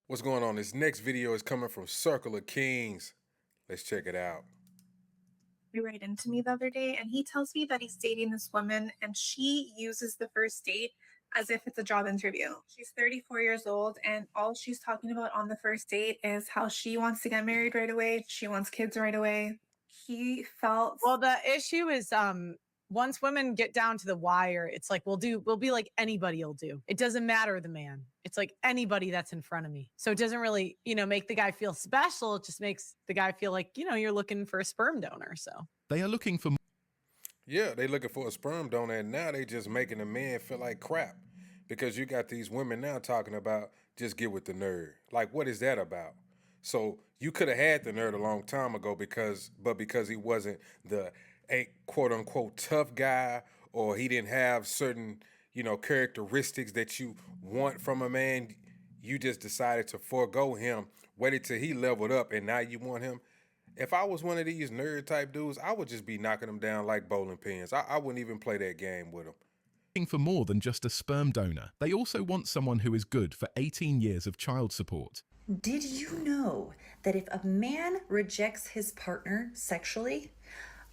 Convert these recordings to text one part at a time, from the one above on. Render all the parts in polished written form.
What's going on? This next video is coming from Circle of Kings. Let's check it out. Right into me the other day, and he tells me that he's dating this woman and she uses the first date as if it's a job interview. She's 34 years old, and all she's talking about on the first date is how she wants to get married right away. She wants kids right away. He felt Well, the issue is once women get down to the wire, it's like we'll be like anybody will do. It doesn't matter the man. It's like anybody that's in front of me. So it doesn't really, make the guy feel special. It just makes the guy feel like, you're looking for a sperm donor. So they are looking for. Yeah, they looking for a sperm donor, and now they just making the men feel like crap because you got these women now talking about just get with the nerd. Like, what is that about? So you could have had the nerd a long time ago because he wasn't the a quote unquote tough guy, or he didn't have certain characteristics that you want from a man, you just decided to forego him, waited till he leveled up, and now you want him. If I was one of these nerd type dudes, I would just be knocking them down like bowling pins. I wouldn't even play that game with them. For more than just a sperm donor, they also want someone who is good for 18 years of child support. Did you know that if a man rejects his partner sexually,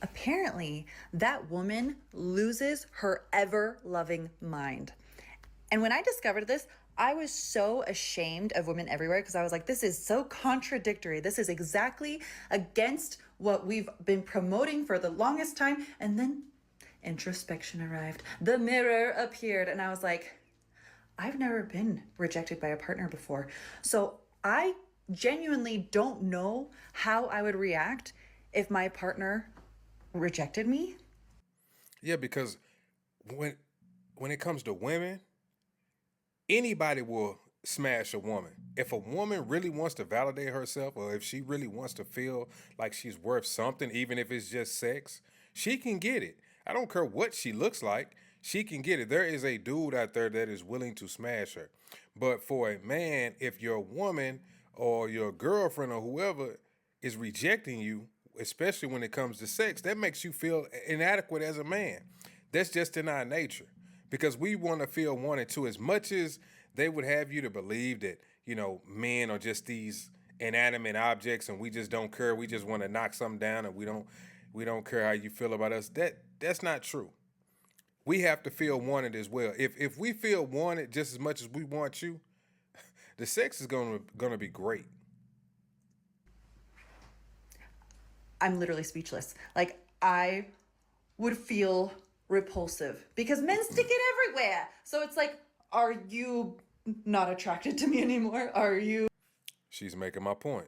apparently that woman loses her ever-loving mind? And when I discovered this, I was so ashamed of women everywhere because I was like, this is so contradictory. This is exactly against what we've been promoting for the longest time. And then introspection arrived. The mirror appeared, and I was like, I've never been rejected by a partner before. So I genuinely don't know how I would react if my partner rejected me. Yeah, because when it comes to women, anybody will smash a woman. If a woman really wants to validate herself, or if she really wants to feel like she's worth something, even if it's just sex, she can get it. I don't care what she looks like. She can get it. There is a dude out there that is willing to smash her. But for a man, if your woman or your girlfriend or whoever is rejecting you, especially when it comes to sex, that makes you feel inadequate as a man. That's just in our nature, because we want to feel wanted to. As much as they would have you to believe that, men are just these inanimate objects and we just don't care. We just want to knock something down, and we don't care how you feel about us. That's not true. We have to feel wanted as well. If we feel wanted just as much as we want you, the sex is gonna be great. I'm literally speechless. Like, I would feel repulsive because men stick it everywhere. So it's like, are you not attracted to me anymore? Are you She's making my point.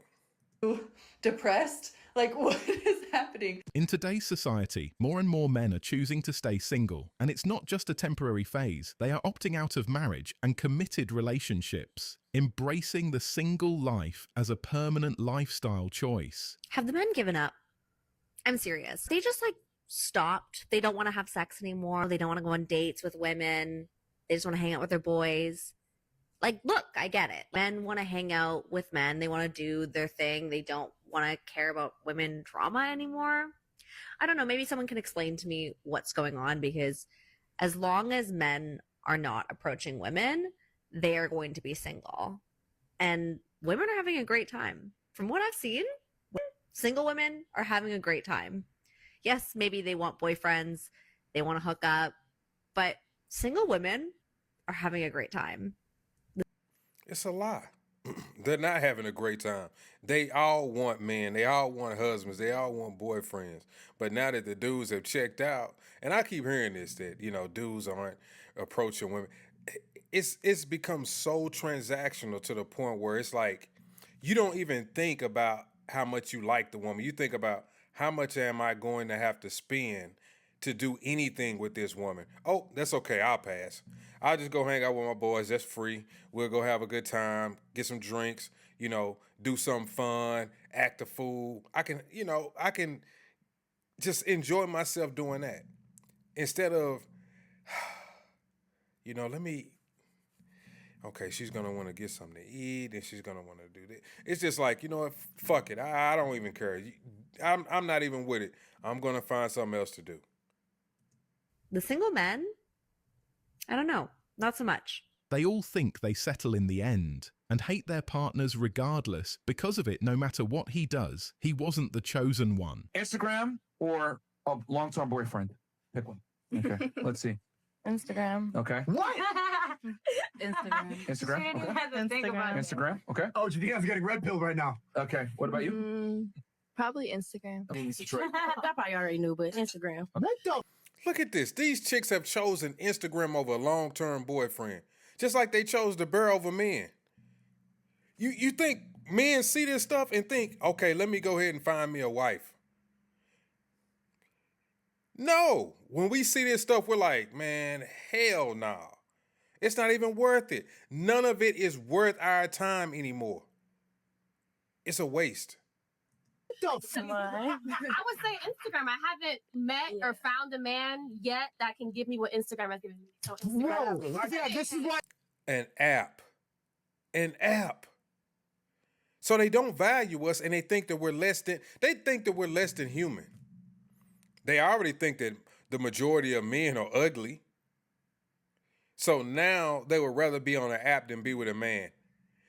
depressed? Like, what is happening? In today's society, more and more men are choosing to stay single, and it's not just a temporary phase. They are opting out of marriage and committed relationships, embracing the single life as a permanent lifestyle choice. Have the men given up? I'm serious. They just stopped. They don't want to have sex anymore. They don't want to go on dates with women. They just want to hang out with their boys. Look, I get it. Men want to hang out with men. They want to do their thing. They don't want to care about women drama anymore. I don't know. Maybe someone can explain to me what's going on, because as long as men are not approaching women, they are going to be single. And women are having a great time. From what I've seen, single women are having a great time. Yes, maybe they want boyfriends, they want to hook up, but single women are having a great time. It's a lie. They're not having a great time. They all want men. They all want husbands. They all want boyfriends. But now that the dudes have checked out, and I keep hearing this, that, dudes aren't approaching women. It's become so transactional to the point where it's like, you don't even think about how much you like the woman. You think about, how much am I going to have to spend to do anything with this woman? Oh, that's okay. I'll pass. I'll just go hang out with my boys. That's free. We'll go have a good time, get some drinks, do something fun, act a fool. I can just enjoy myself doing that instead of, okay, she's going to want to get something to eat, and she's going to want to do this. It's just like, what, fuck it. I don't even care. I'm not even with it. I'm going to find something else to do. The single men, I don't know, not so much. They all think they settle in the end, and hate their partners regardless. Because of it, no matter what he does, he wasn't the chosen one. Instagram or a long-term boyfriend? Pick one. Okay, let's see. Instagram. Okay. What? Instagram? She Okay. had to think about it. Instagram? Okay. Oh, do you think I was getting red pill right now? Okay. What about you? Probably Instagram. Detroit. I probably already knew, but Instagram. What the? Look at this. These chicks have chosen Instagram over a long-term boyfriend. Just like they chose the bear over men. You think men see this stuff and think, okay, let me go ahead and find me a wife. No. When we see this stuff, we're like, man, hell no. It's not even worth it. None of it is worth our time anymore. It's a waste. What the fuck? I would say Instagram. I haven't met or found a man yet that can give me what Instagram has given me. So Instagram. Whoa. Yeah, this is what. An app. An app. So they don't value us and they think that we're less than human. They already think that the majority of men are ugly. So now they would rather be on an app than be with a man.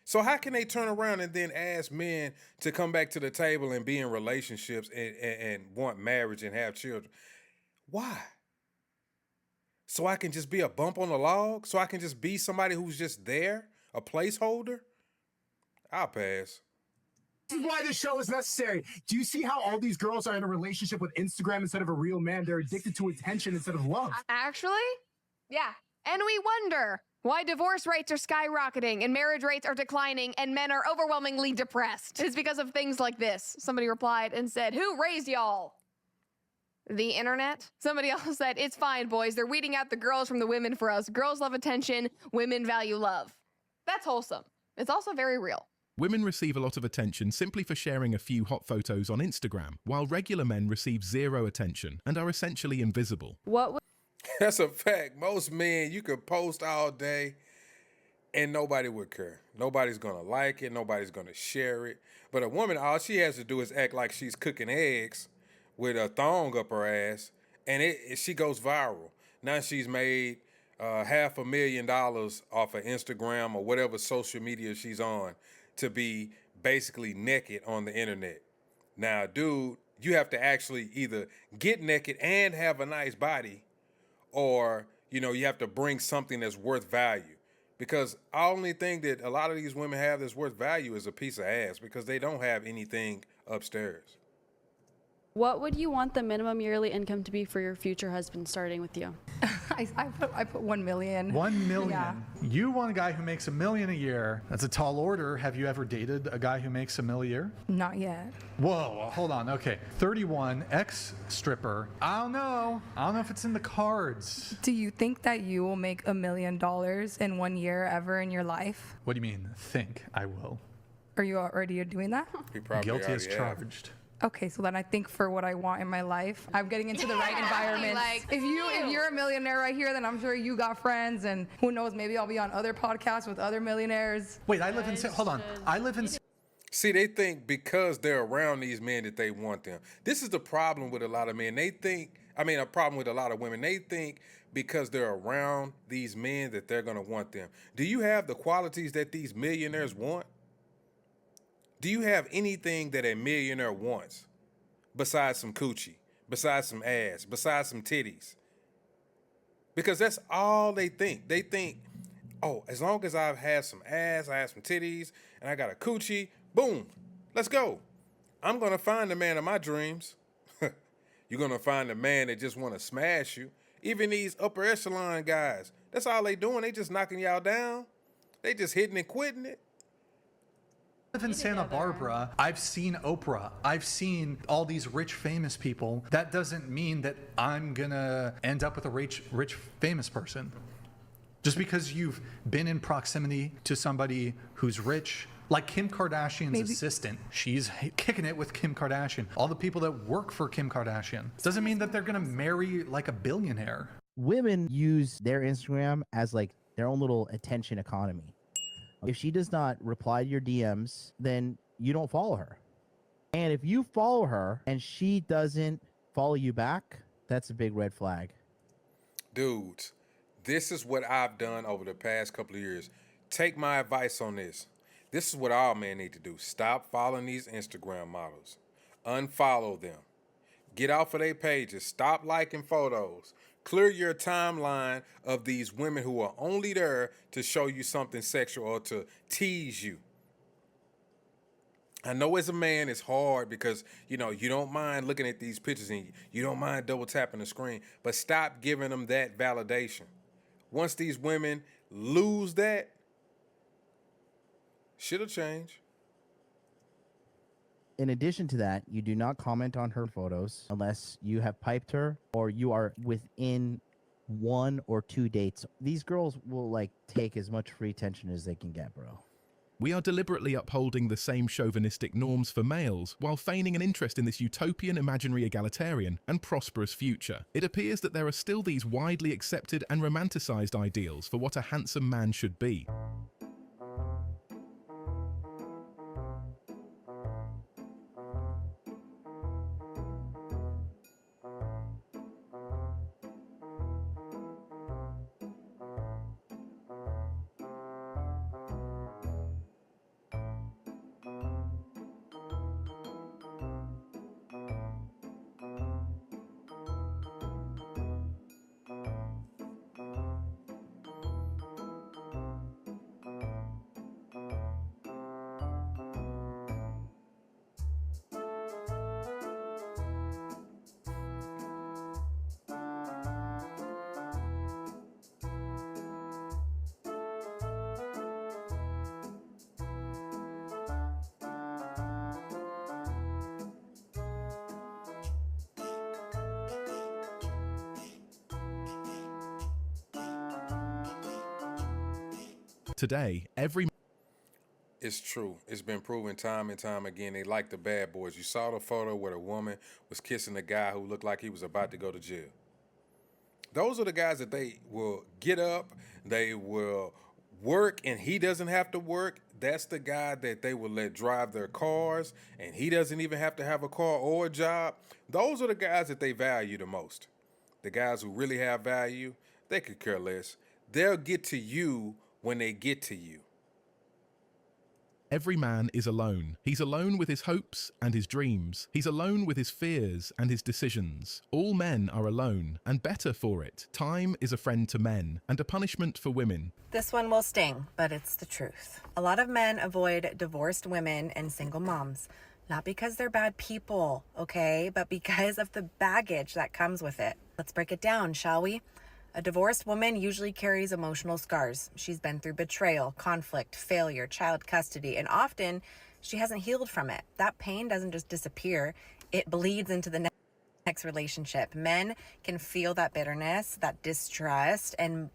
So how can they turn around and then ask men to come back to the table and be in relationships and want marriage and have children? Why? So I can just be a bump on the log? So I can just be somebody who's just there? A placeholder? I'll pass. This is why this show is necessary. Do you see how all these girls are in a relationship with Instagram instead of a real man? They're addicted to attention instead of love. Actually, yeah. And we wonder why divorce rates are skyrocketing and marriage rates are declining and men are overwhelmingly depressed. It's because of things like this. Somebody replied and said, "Who raised y'all?" The internet. Somebody else said, "It's fine, boys. They're weeding out the girls from the women for us. Girls love attention. Women value love." That's wholesome. It's also very real. Women receive a lot of attention simply for sharing a few hot photos on Instagram, while regular men receive zero attention and are essentially invisible. That's a fact. Most men, you could post all day and nobody would care. Nobody's going to like it. Nobody's going to share it. But a woman, all she has to do is act like she's cooking eggs with a thong up her ass, and she goes viral. Now she's made $500,000 off of Instagram or whatever social media she's on to be basically naked on the internet. Now, dude, you have to actually either get naked and have a nice body, or, you know, you have to bring something that's worth value. Because the only thing that a lot of these women have that's worth value is a piece of ass, because they don't have anything upstairs. What would you want the minimum yearly income to be for your future husband starting with you? I put 1 million. 1 million. Yeah. You want a guy who makes $1 million a year. That's a tall order. Have you ever dated a guy who makes $1 million a year? Not yet. Whoa, hold on. Okay. 31, ex-stripper. I don't know if it's in the cards. Do you think that you will make $1 million in 1 year ever in your life? What do you mean, think I will? Are you already doing that? He probably Guilty as already have. charged. Okay, so then I think for what I want in my life, I'm getting into the right environment. If you're a millionaire right here, then I'm sure you got friends, and who knows, maybe I'll be on other podcasts with other millionaires. Wait, I live in. Hold on. I live in. See, they think because they're around these men that they want them. This is the problem with a lot of men. A problem with a lot of women. They think because they're around these men that they're going to want them. Do you have the qualities that these millionaires want? Do you have anything that a millionaire wants besides some coochie, besides some ass, besides some titties? Because that's all they think. They think, oh, as long as I've had some ass, I have some titties, and I got a coochie, boom, let's go. I'm going to find the man of my dreams. You're going to find the man that just want to smash you. Even these upper echelon guys, that's all they doing. They just knocking y'all down. They just hitting and quitting it. I live in Santa Barbara. I've seen Oprah. I've seen all these rich, famous people. That doesn't mean that I'm gonna end up with a rich, famous person. Just because you've been in proximity to somebody who's rich, like Kim Kardashian's assistant, she's kicking it with Kim Kardashian. All the people that work for Kim Kardashian. Doesn't mean that they're gonna marry like a billionaire. Women use their Instagram as like their own little attention economy. If she does not reply to your DMs, then you don't follow her. And if you follow her and she doesn't follow you back, that's a big red flag. Dudes, this is what I've done over the past couple of years. Take my advice on this. This is what all men need to do. Stop following these Instagram models. Unfollow them. Get off of their pages. Stop liking photos. Clear your timeline of these women who are only there to show you something sexual or to tease you. I know as a man it's hard because, you don't mind looking at these pictures and you don't mind double tapping the screen, but stop giving them that validation. Once these women lose that, shit'll change. In addition to that, you do not comment on her photos unless you have piped her or you are within 1 or 2 dates. These girls will take as much free attention as they can get, bro. We are deliberately upholding the same chauvinistic norms for males while feigning an interest in this utopian, imaginary, egalitarian, and prosperous future. It appears that there are still these widely accepted and romanticized ideals for what a handsome man should be. Today, every... It's true. It's been proven time and time again. They like the bad boys. You saw the photo where the woman was kissing a guy who looked like he was about to go to jail. Those are the guys that they will get up, they will work, and he doesn't have to work. That's the guy that they will let drive their cars, and he doesn't even have to have a car or a job. Those are the guys that they value the most. The guys who really have value, they could care less. They'll get to you when they get to you. Every man is alone. He's alone with his hopes and his dreams. He's alone with his fears and his decisions. All men are alone, and better for it. Time is a friend to men, and a punishment for women. This one will sting, but it's the truth. A lot of men avoid divorced women and single moms. Not because they're bad people, okay? But because of the baggage that comes with it. Let's break it down, shall we? A divorced woman usually carries emotional scars. She's been through betrayal, conflict, failure, child custody, and often she hasn't healed from it. That pain doesn't just disappear, it bleeds into the next relationship. Men can feel that bitterness, that distrust, and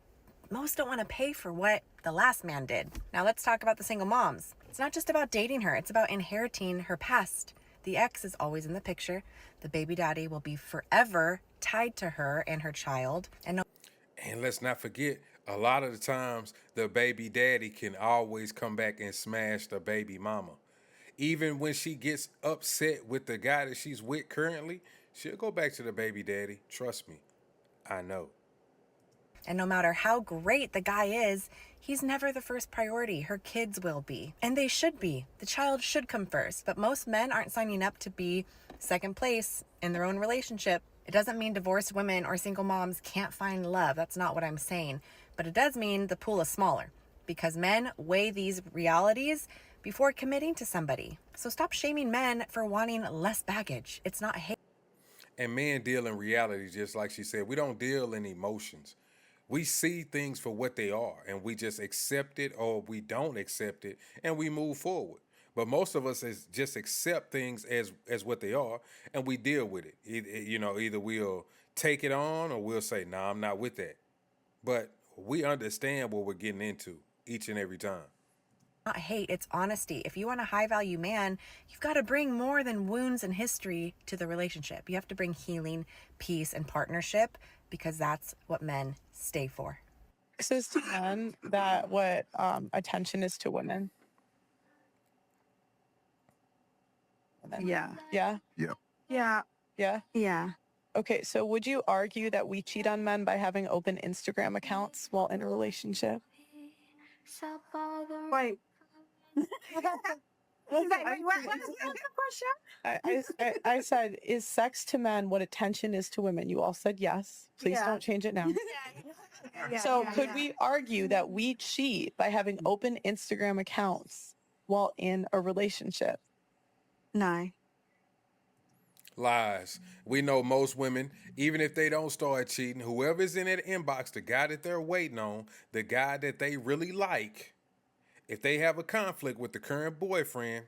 most don't want to pay for what the last man did. Now let's talk about the single moms. It's not just about dating her, it's about inheriting her past. The ex is always in the picture. The baby daddy will be forever tied to her and her child. And let's not forget, a lot of the times, the baby daddy can always come back and smash the baby mama. Even when she gets upset with the guy that she's with currently, she'll go back to the baby daddy. Trust me, I know. And no matter how great the guy is, he's never the first priority. Her kids will be. And they should be. The child should come first. But most men aren't signing up to be second place in their own relationship. It doesn't mean divorced women or single moms can't find love. That's not what I'm saying. But it does mean the pool is smaller because men weigh these realities before committing to somebody. So stop shaming men for wanting less baggage. It's not hate. And men deal in reality, just like she said. We don't deal in emotions. We see things for what they are, and we just accept it or we don't accept it, and we move forward. But most of us just accept things as what they are, and we deal with it. Either we'll take it on or we'll say, nah, I'm not with that. But we understand what we're getting into each and every time. Not hate, it's honesty. If you want a high-value man, you've got to bring more than wounds and history to the relationship. You have to bring healing, peace, and partnership because that's what men stay for. Says to men that what attention is to women. Yeah. Yeah? Yeah. Yeah. Yeah? Yeah. Okay, so would you argue that we cheat on men by having open Instagram accounts while in a relationship? Wait. I said, is sex to men what attention is to women? You all said yes. Please Yeah. don't change it now. Yeah, So yeah, could yeah. we argue that we cheat by having open Instagram accounts while in a relationship? No. Lies. We know most women, even if they don't start cheating, whoever's in that inbox, the guy that they're waiting on, the guy that they really like, if they have a conflict with the current boyfriend,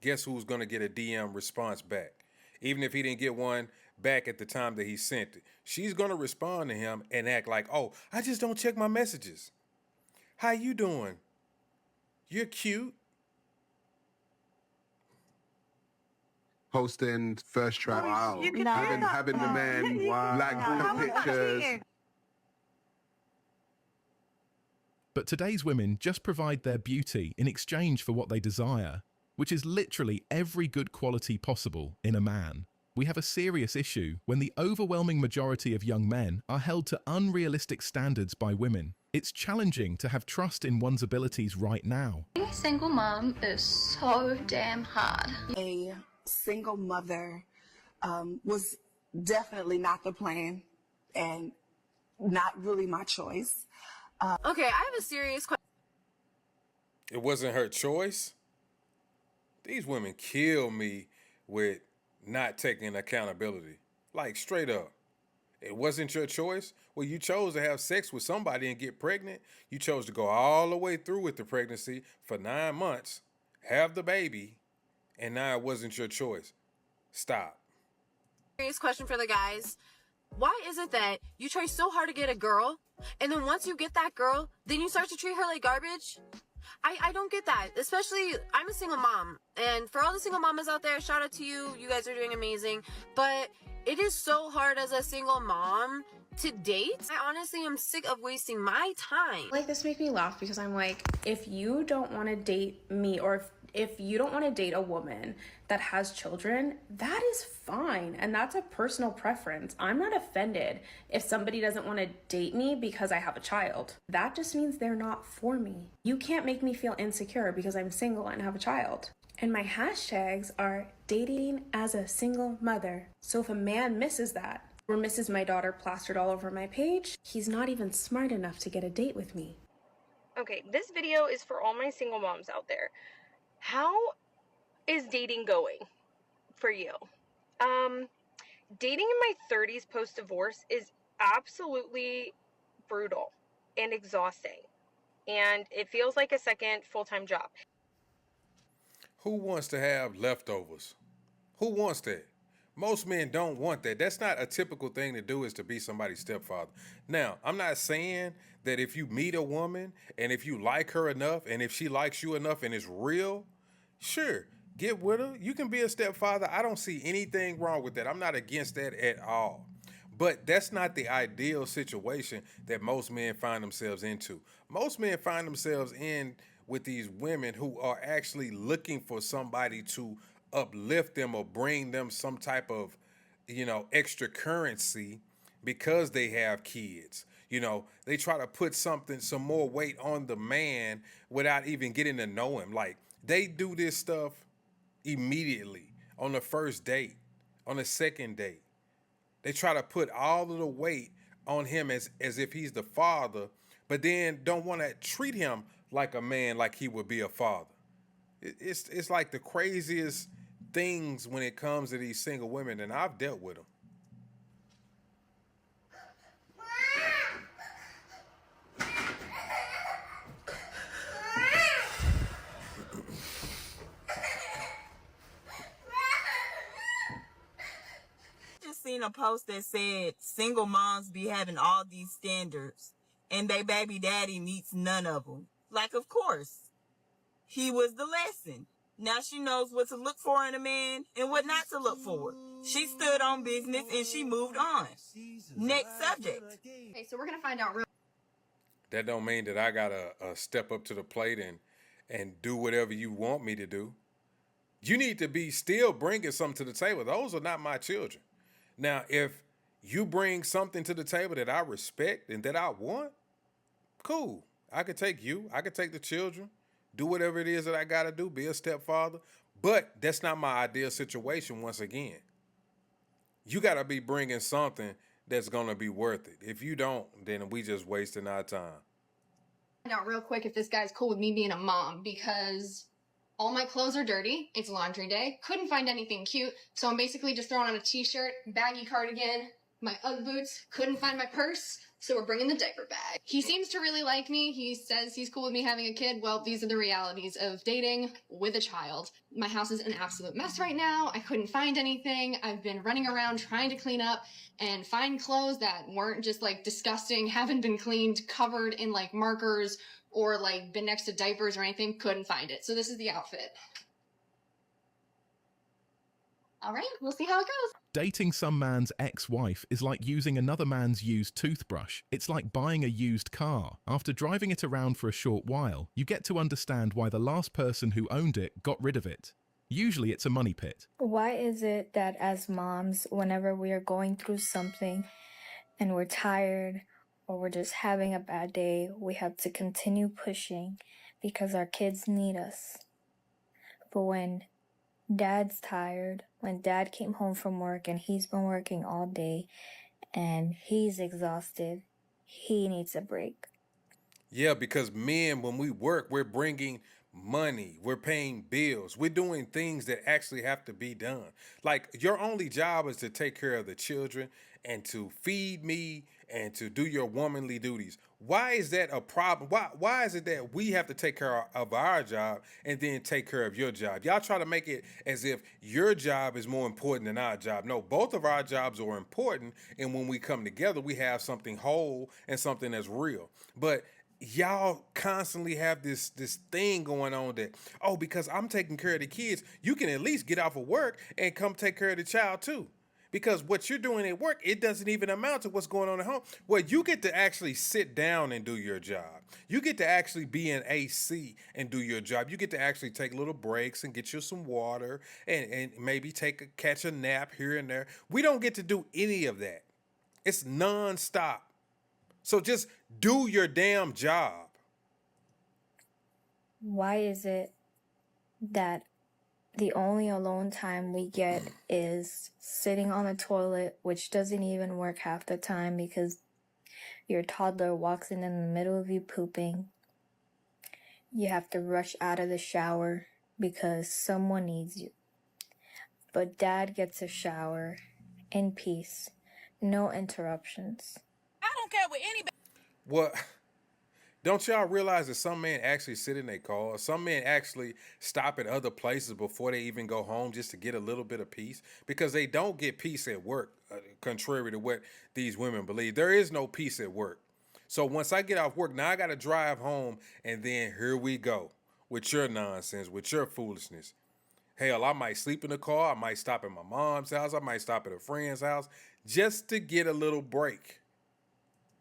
guess who's going to get a DM response back? Even if he didn't get one back at the time that he sent it. She's going to respond to him and act like, oh, I just don't check my messages. How you doing? You're cute. Posting first track. Wow. You can Having the man like the pictures. But today's women just provide their beauty in exchange for what they desire, which is literally every good quality possible in a man. We have a serious issue when the overwhelming majority of young men are held to unrealistic standards by women. It's challenging to have trust in one's abilities right now. Being a single mom is so damn hard. A single mother was definitely not the plan and not really my choice. Okay, I have a serious question. It wasn't her choice. These women kill me with not taking accountability. Like, straight up. It wasn't your choice. Well, you chose to have sex with somebody and get pregnant. You chose to go all the way through with the pregnancy for 9 months, have the baby, and now it wasn't your choice. Stop. Serious question for the guys. Why is it that you try so hard to get a girl, and then once you get that girl, then you start to treat her like garbage? I don't get that. Especially, I'm a single mom. And for all the single mamas out there, shout out to you. You guys are doing amazing. But it is so hard as a single mom to date. I honestly am sick of wasting my time. Like, this makes me laugh because I'm like, if you don't want to date me, or if you don't want to date a woman that has children, that is fine. And that's a personal preference. I'm not offended if somebody doesn't want to date me because I have a child. That just means they're not for me. You can't make me feel insecure because I'm single and have a child. And my hashtags are dating as a single mother. So if a man misses that, or misses my daughter plastered all over my page, he's not even smart enough to get a date with me. Okay, this video is for all my single moms out there. How is dating going for you? Dating in my 30s post-divorce is absolutely brutal and exhausting. And it feels like a second full-time job. Who wants to have leftovers? Who wants that? Most men don't want that. That's not a typical thing to do, is to be somebody's stepfather. Now, I'm not saying that if you meet a woman and if you like her enough and if she likes you enough and it's real, sure, get with her. You can be a stepfather. I don't see anything wrong with that. I'm not against that at all. But that's not the ideal situation that most men find themselves into. Most men find themselves in with these women who are actually looking for somebody to uplift them or bring them some type of, extra currency because they have kids. They try to put some more weight on the man without even getting to know him. Like, they do this stuff immediately on the first date, on the second date. They try to put all of the weight on him as if he's the father, but then don't want to treat him like a man, like he would be a father. It's like the craziest things when it comes to these single women, and I've dealt with them. Just seen a post that said single moms be having all these standards and they baby daddy meets none of them. Like, of course, he was the lesson. Now she knows what to look for in a man and what not to look for. She stood on business and she moved on. Next subject. Okay, so we're gonna find out real. That don't mean that I gotta step up to the plate and do whatever you want me to do. You need to be still bringing something to the table. Those are not my children. Now, if you bring something to the table that I respect and that I want, cool. I could take you. I could take the children. do whatever it is that I got to do, be a stepfather. But that's not my ideal situation once again. You got to be bringing something that's going to be worth it. If you don't, then we just wasting our time. Find out real quick if this guy's cool with me being a mom because all my clothes are dirty. It's laundry day. Couldn't find anything cute, so I'm basically just throwing on a t-shirt, baggy cardigan, my Ugg boots. Couldn't find my purse, so we're bringing the diaper bag. He seems to really like me. He says he's cool with me having a kid. Well, these are the realities of dating with a child. My house is an absolute mess right now. I couldn't find anything. I've been running around trying to clean up and find clothes that weren't just like disgusting, haven't been cleaned, covered in like markers or like been next to diapers or anything. Couldn't find it. So this is the outfit. All right, we'll see how it goes. Dating some man's ex-wife is like using another man's used toothbrush. It's like buying a used car. After driving it around for a short while, you get to understand why the last person who owned it got rid of it. Usually it's a money pit. Why is it that as moms, whenever we are going through something and we're tired or we're just having a bad day, we have to continue pushing because our kids need us? But when Dad's tired, when Dad came home from work and he's been working all day and he's exhausted, he needs a break. Yeah, because men, when we work, we're bringing money, we're paying bills, we're doing things that actually have to be done. Like, your only job is to take care of the children and to feed me and to do your womanly duties. Why is that a problem? Why is it that we have to take care of our job and then take care of your job? Y'all try to make it as if your job is more important than our job. No, both of our jobs are important, and when we come together, we have something whole and something that's real. But y'all constantly have this thing going on that, oh, because I'm taking care of the kids, you can at least get off of work and come take care of the child too. Because what you're doing at work, it doesn't even amount to what's going on at home. Well, you get to actually sit down and do your job. You get to actually be in AC and do your job. You get to actually take little breaks and get you some water and maybe catch a nap here and there. We don't get to do any of that. It's nonstop. So just do your damn job. Why is it that the only alone time we get is sitting on the toilet, which doesn't even work half the time because your toddler walks in the middle of you pooping? You have to rush out of the shower because someone needs you. But Dad gets a shower in peace, no interruptions. I don't care what anybody. What? Don't y'all realize that some men actually sit in their car? Some men actually stop at other places before they even go home just to get a little bit of peace? Because they don't get peace at work, contrary to what these women believe. There is no peace at work. So once I get off work, now I got to drive home, and then here we go with your nonsense, with your foolishness. Hell, I might sleep in the car. I might stop at my mom's house. I might stop at a friend's house just to get a little break.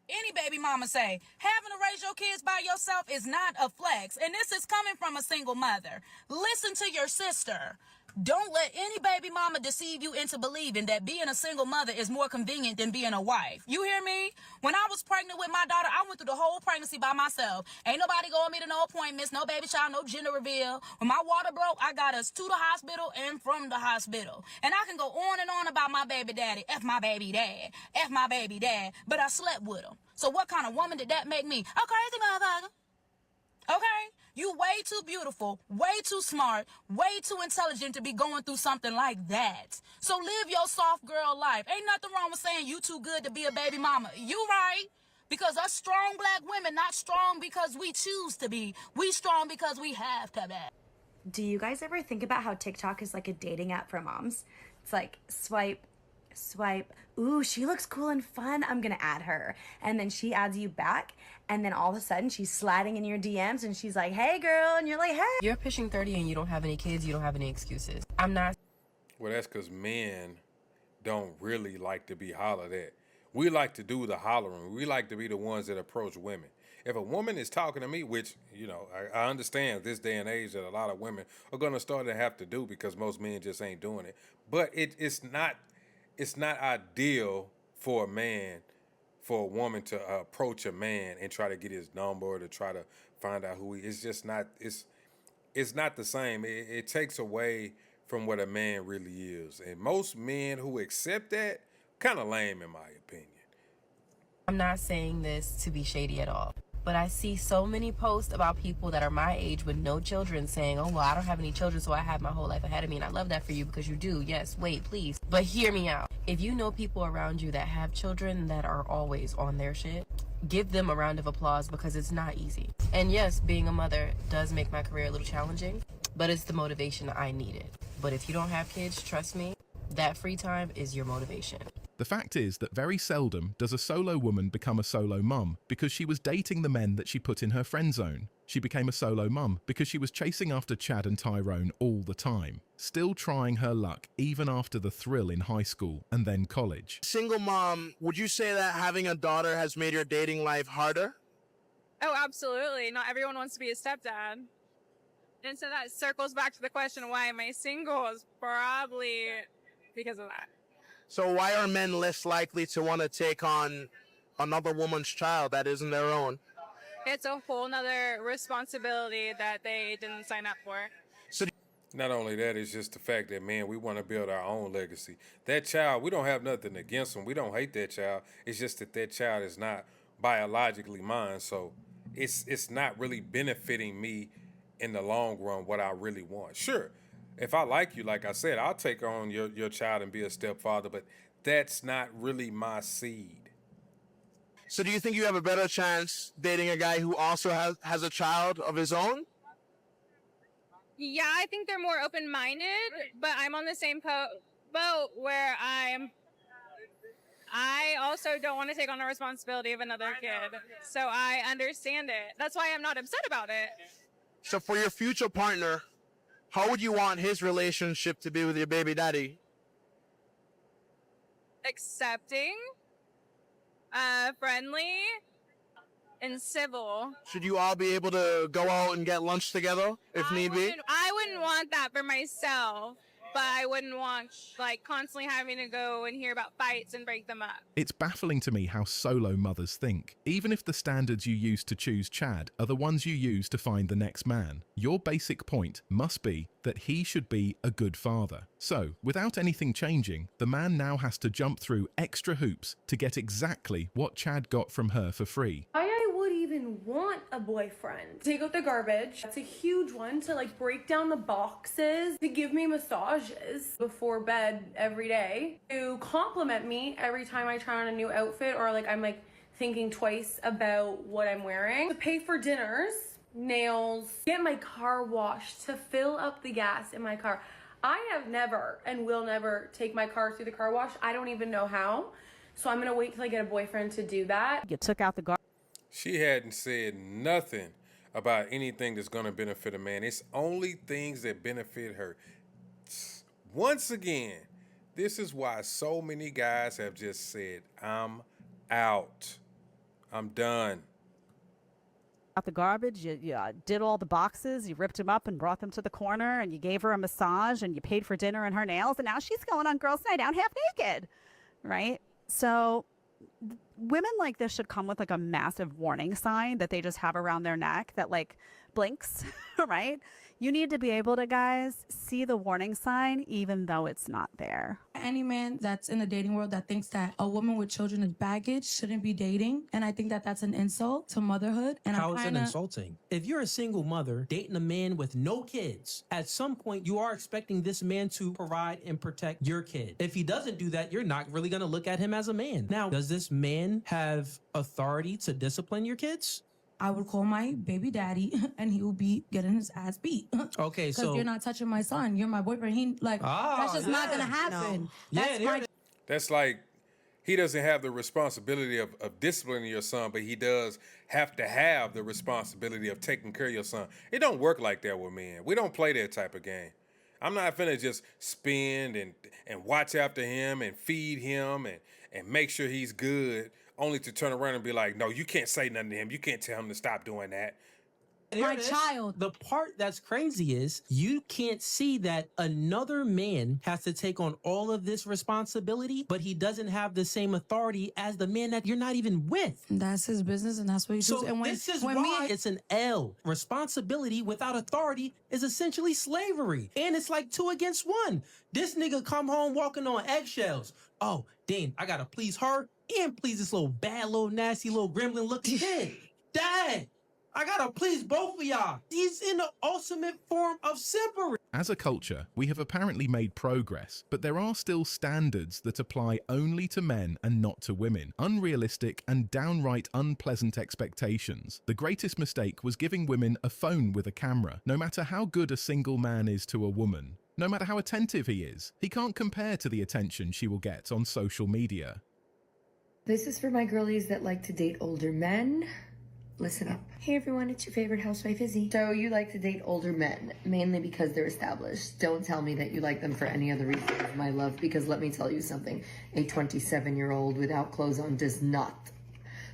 Any baby mama say, having to raise your kids by yourself is not a flex. And this is coming from a single mother. Listen to your sister. Don't let any baby mama deceive you into believing that being a single mother is more convenient than being a wife. You hear me? When I was pregnant with my daughter, I went through the whole pregnancy by myself. Ain't nobody going me to no appointments, no baby shower, no gender reveal. When my water broke, I got us to the hospital and from the hospital. And I can go on and on about my baby daddy. F my baby dad. F my baby dad. But I slept with him. So what kind of woman did that make me? A crazy motherfucker. Okay? You way too beautiful, way too smart, way too intelligent to be going through something like that. So live your soft girl life. Ain't nothing wrong with saying you too good to be a baby mama. You right. Because us strong black women not strong because we choose to be. We strong because we have to be. Do you guys ever think about how TikTok is like a dating app for moms? It's like swipe, ooh, she looks cool and fun, I'm gonna add her. And then she adds you back, and then all of a sudden she's sliding in your DMs and she's like, hey girl, and you're like, hey. You're pushing 30 and you don't have any kids, you don't have any excuses. I'm not. Well, that's because men don't really like to be hollered at. We like to do the hollering. We like to be the ones that approach women. If a woman is talking to me, which, you know, I understand this day and age that a lot of women are going to start to have to do because most men just ain't doing it. But it's not ideal for a woman to approach a man and try to get his number or to try to find out who he is. It's just not, it's not the same. It takes away from what a man really is. And most men who accept that, kind of lame in my opinion. I'm not saying this to be shady at all, but I see so many posts about people that are my age with no children saying, oh, well, I don't have any children, so I have my whole life ahead of me. And I love that for you because you do. Yes, wait, please. But hear me out. If you know people around you that have children that are always on their shit, give them a round of applause because it's not easy. And yes, being a mother does make my career a little challenging, but it's the motivation I needed. But if you don't have kids, trust me, that free time is your motivation. The fact is that very seldom does a solo woman become a solo mum because she was dating the men that she put in her friend zone. She became a solo mum because she was chasing after Chad and Tyrone all the time, still trying her luck even after the thrill in high school and then college. Single mom, would you say that having a daughter has made your dating life harder? Oh, absolutely. Not everyone wants to be a stepdad. And so that circles back to the question, why am I single? Is probably because of that. So why are men less likely to want to take on another woman's child that isn't their own? It's a whole nother responsibility that they didn't sign up for. Not only that, it's just the fact that, man, we want to build our own legacy. That child, we don't have nothing against them. We don't hate that child. It's just that that child is not biologically mine. So it's not really benefiting me in the long run what I really want. Sure, if I like you, like I said, I'll take on your child and be a stepfather, but that's not really my seed. So do you think you have a better chance dating a guy who also has a child of his own? Yeah, I think they're more open-minded, but I'm on the same boat where I also don't want to take on the responsibility of another kid. So I understand it. That's why I'm not upset about it. So for your future partner, how would you want his relationship to be with your baby daddy? Accepting, friendly, and civil. Should you all be able to go out and get lunch together if need be? I wouldn't want that for myself, but I wouldn't want like constantly having to go and hear about fights and break them up. It's baffling to me how solo mothers think. Even if the standards you use to choose Chad are the ones you use to find the next man, your basic point must be that he should be a good father. So, without anything changing, the man now has to jump through extra hoops to get exactly what Chad got from her for free. I would even want a boyfriend. Take out the garbage. That's a huge one. To like break down the boxes. To give me massages before bed every day. To compliment me every time I try on a new outfit or like I'm like thinking twice about what I'm wearing. To pay for dinners, nails, get my car washed, to fill up the gas in my car. I have never and will never take my car through the car wash. I don't even know how. So I'm gonna wait till I get a boyfriend to do that. You took out the garbage. She hadn't said nothing about anything that's going to benefit a man. It's only things that benefit her. Once again, this is why so many guys have just said, I'm out. I'm done. Out the garbage, you did all the boxes, you ripped them up and brought them to the corner, and you gave her a massage, and you paid for dinner and her nails, and now she's going on girls' night out half naked, right? So women like this should come with like a massive warning sign that they just have around their neck that like blinks, right? You need to be able to, guys, see the warning sign even though it's not there. Any man that's in the dating world that thinks that a woman with children is baggage shouldn't be dating. And I think that that's an insult to motherhood. And How is it insulting? If you're a single mother dating a man with no kids, at some point you are expecting this man to provide and protect your kid. If he doesn't do that, you're not really going to look at him as a man. Now, does this man have authority to discipline your kids? I would call my baby daddy and he would be getting his ass beat. Okay, Because so you're not touching my son. You're my boyfriend. That's just not going to happen. No. That's like, he doesn't have the responsibility of disciplining your son, but he does have to have the responsibility of taking care of your son. It don't work like that with men. We don't play that type of game. I'm not finna just spend and watch after him and feed him and make sure he's good, only to turn around and be like, no, you can't say nothing to him. You can't tell him to stop doing that. There it is. The part that's crazy is you can't see that another man has to take on all of this responsibility, but he doesn't have the same authority as the man that you're not even with. That's his business, and that's what he does. So And this is why it's an L. Responsibility without authority is essentially slavery. And it's like 2 against 1. This nigga come home walking on eggshells. Oh, damn, I gotta please her and please this little bad, little nasty, little gremlin looking kid. Dad, I gotta please both of y'all. He's in the ultimate form of simpery. As a culture, we have apparently made progress, but there are still standards that apply only to men and not to women. Unrealistic and downright unpleasant expectations. The greatest mistake was giving women a phone with a camera. No matter how good a single man is to a woman, no matter how attentive he is, he can't compare to the attention she will get on social media. This is for my girlies that like to date older men. Listen up. Hey everyone, it's your favorite housewife, Izzy. So you like to date older men, mainly because they're established. Don't tell me that you like them for any other reasons, my love, because let me tell you something. A 27-year-old without clothes on does not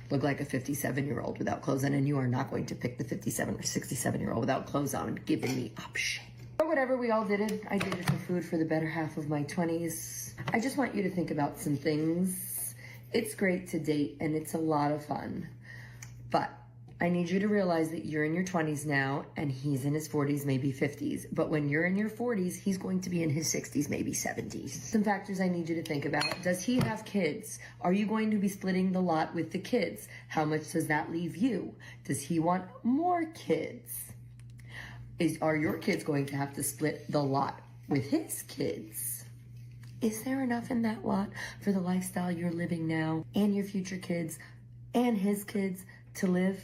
look like a 57-year-old without clothes on, and you are not going to pick the 57 or 67-year-old without clothes on, giving me option. Or whatever, we all did it. I did it for food for the better half of my 20s. I just want you to think about some things. It's great to date, and it's a lot of fun. But I need you to realize that you're in your 20s now, and he's in his 40s, maybe 50s. But when you're in your 40s, he's going to be in his 60s, maybe 70s. Some factors I need you to think about. Does he have kids? Are you going to be splitting the lot with the kids? How much does that leave you? Does he want more kids? Are your kids going to have to split the lot with his kids? Is there enough in that lot for the lifestyle you're living now and your future kids and his kids to live?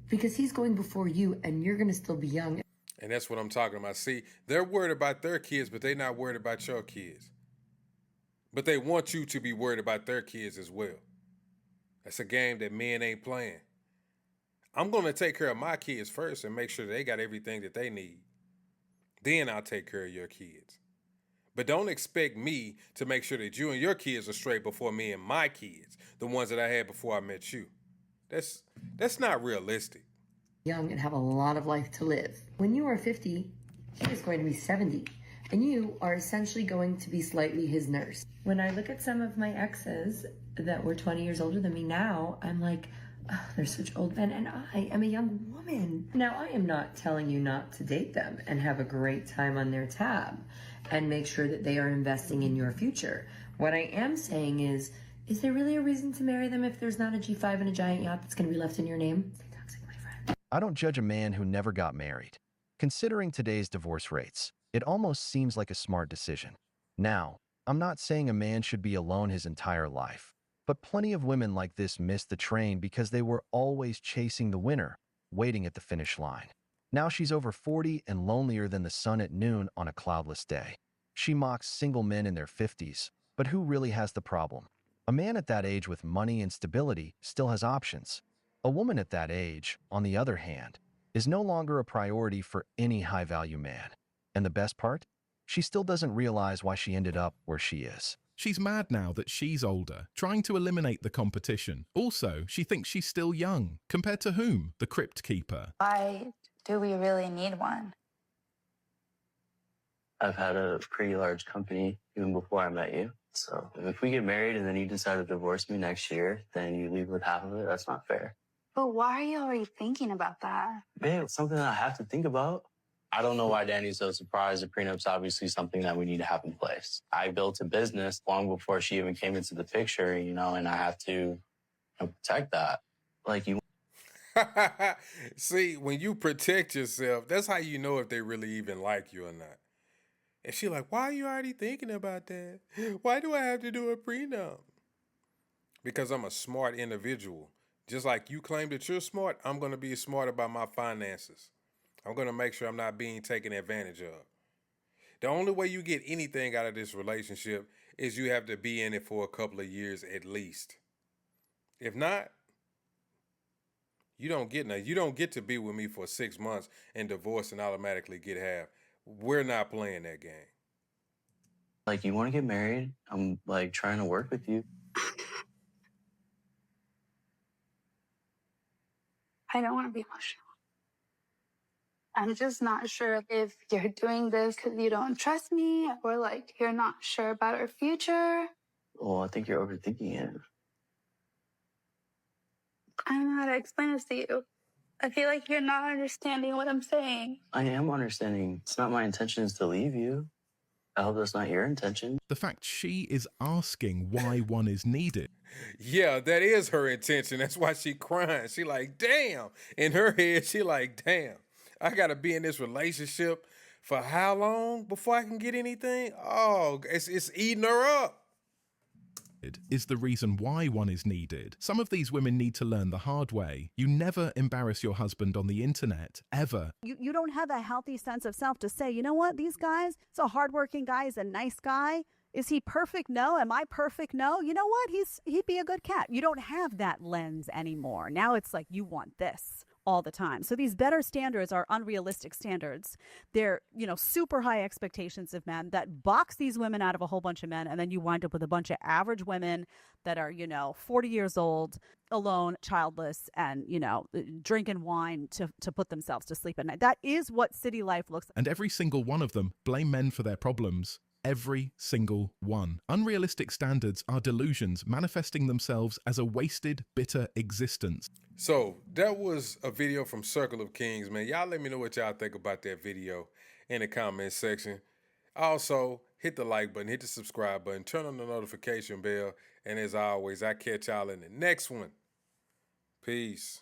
Because he's going before you and you're going to still be young. And that's what I'm talking about. See, they're worried about their kids, but they're not worried about your kids. But they want you to be worried about their kids as well. That's a game that men ain't playing. I'm going to take care of my kids first and make sure they got everything that they need. Then I'll take care of your kids. But don't expect me to make sure that you and your kids are straight before me and my kids, the ones that I had before I met you. That's not realistic. Young and have a lot of life to live. When you are 50, he is going to be 70. And you are essentially going to be slightly his nurse. When I look at some of my exes that were 20 years older than me now, I'm like, oh, they're such old men, and I am a young woman. Now, I am not telling you not to date them and have a great time on their tab and make sure that they are investing in your future. What I am saying is there really a reason to marry them if there's not a G5 and a giant yacht that's going to be left in your name? I don't judge a man who never got married. Considering today's divorce rates, it almost seems like a smart decision. Now, I'm not saying a man should be alone his entire life, but plenty of women like this miss the train because they were always chasing the winner, waiting at the finish line. Now she's over 40 and lonelier than the sun at noon on a cloudless day. She mocks single men in their 50s, but who really has the problem? A man at that age with money and stability still has options. A woman at that age, on the other hand, is no longer a priority for any high-value man. And the best part? She still doesn't realize why she ended up where she is. She's mad now that she's older, trying to eliminate the competition. Also, she thinks she's still young. Compared to whom? The Crypt Keeper. Why do we really need one? I've had a pretty large company even before I met you. So if we get married and then you decide to divorce me next year, then you leave with half of it, that's not fair. But why are you already thinking about that? Babe, it's something that I have to think about. I don't know why Danny's so surprised. The prenup's obviously something that we need to have in place. I built a business long before she even came into the picture, and I have to protect that. Like you. See, when you protect yourself, that's how you know if they really even like you or not. And she like, why are you already thinking about that? Why do I have to do a prenup? Because I'm a smart individual. Just like you claim that you're smart, I'm going to be smart about my finances. I'm going to make sure I'm not being taken advantage of. The only way you get anything out of this relationship is you have to be in it for a couple of years at least. If not, you don't get nothing. You don't get to be with me for 6 months and divorce and automatically get half. We're not playing that game. Like, you want to get married? I'm like trying to work with you. I don't want to be emotional. I'm just not sure if you're doing this because you don't trust me or like you're not sure about our future. Well, I think you're overthinking it. I don't know how to explain this to you. I feel like you're not understanding what I'm saying. I am understanding. It's not my intentions to leave you. I hope that's not your intention. The fact she is asking why one is needed. Yeah, that is her intention. That's why she crying. She like, damn. In her head, she like, damn. I gotta be in this relationship for how long before I can get anything? Oh, it's eating her up. Is the reason why one is needed. Some of these women need to learn the hard way. You never embarrass your husband on the internet, ever. You don't have a healthy sense of self to say, you know what, these guys, it's a hardworking guy, he's a nice guy. Is he perfect? No. Am I perfect? No. You know what? He'd be a good cat. You don't have that lens anymore. Now it's like you want this all the time. So these better standards are unrealistic standards. They're, super high expectations of men that box these women out of a whole bunch of men. And then you wind up with a bunch of average women that are, 40 years old, alone, childless, and, drinking wine to put themselves to sleep at night. That is what city life looks like. And every single one of them blame men for their problems. Every single one. Unrealistic standards are delusions manifesting themselves as a wasted, bitter existence. So that was a video from Circle of Kings, man. Y'all let me know what y'all think about that video in the comment section. Also, hit the like button, hit the subscribe button, turn on the notification bell. And as always, I catch y'all in the next one. Peace.